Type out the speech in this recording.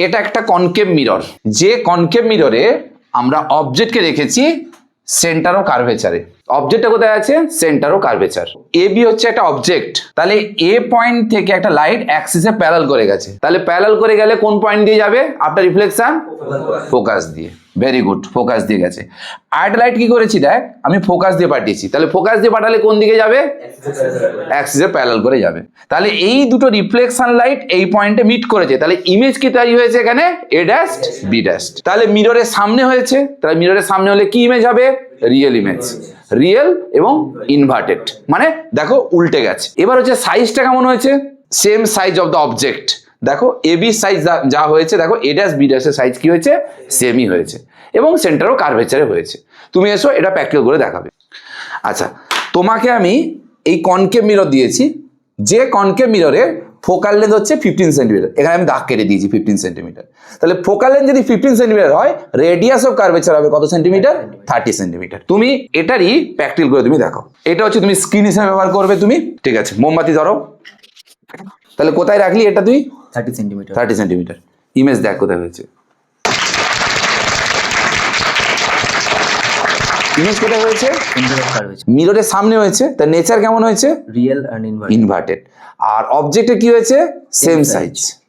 এটা একটা concave mirror, যে কনকেভ মিররে আমরা অবজেক্টকে রেখেছি সেন্টার ও কার্ভেচারে। অবজেক্টটা কোথায় আছে? Centre O curvature. A B হচ্ছে একটা অবজেক্ট, তাহলে এ পয়েন্ট থেকে একটা লাইট অ্যাক্সিসে প্যারাল করে গেছে, তাহলে প্যারাল করে গেলে কোন পয়েন্ট দিয়ে যাবে আফটার রিফ্লেকশন? ফোকাস দিয়ে। ভেরি গুড, ফোকাস দিয়ে গেছে। আরেকটা লাইট কি করেছি দেখ, আমি ফোকাস দিয়ে পাঠিয়েছি, তাহলে ফোকাস দিয়ে পাঠালে কোন দিকে যাবে? অ্যাক্সিসে প্যারাল করে যাবে। তাহলে এই দুটো রিফ্লেকশন লাইট এই পয়েন্টে মিট করেছে, তাহলে ইমেজ কি তৈরি হয়েছে এখানে? A dash B dash. তাহলে মিররের সামনে হয়েছে, তাহলে মিররের সামনে হলে কি ইমেজ হবে? Real image. রিয়েল এবং ইনভার্টেড, মানে দেখো উল্টে গেছে। এবার হচ্ছে সাইজটা কেমন হয়েছে? Same size of the object. দেখো এ বি সাইজ যা হয়েছে, দেখো এ ড্যাশ বি ড্যাশের সাইজ কি হয়েছে? সেমই হয়েছে, এবং সেন্টারও কার্ভেচারে হয়েছে। তুমি এসো এটা প্র্যাকটিক্যাল করে দেখাবে। আচ্ছা, তোমাকে আমি এই কনকেভ মিরর দিয়েছি, যে কনকেভ মিররের ফোকাল লেন্থ হচ্ছে 15 সেন্টিমিটার। এখানে আমি দাগ কেটে দিয়েছি 15 সেন্টিমিটার। তাহলে ফোকাল লেন্থ যদি 15 সেন্টিমিটার হয়, রেডিয়াস অফ কার্ভেচার হবে কত সেন্টিমিটার? 30 সেন্টিমিটার। তুমি এটারই প্র্যাকটিক্যাল করে তুমি দেখো। এটা হচ্ছে তুমি স্ক্রিন হিসেবে ব্যবহার করবে তুমি, ঠিক আছে? মোমবাতি ধরো। তাহলে কোথায় রাখলি এটা তুই? 30 সেন্টিমিটার। 30 সেন্টিমিটার। ইমেজ দেখ কোথায় হয়েছে, ইমেজ কোথায় হয়েছে? মিররের সামনে হয়েছে, তার নেচার কেমন হয়েছে? Real and inverted. আর অবজেক্টে কি হয়েছে? Same size.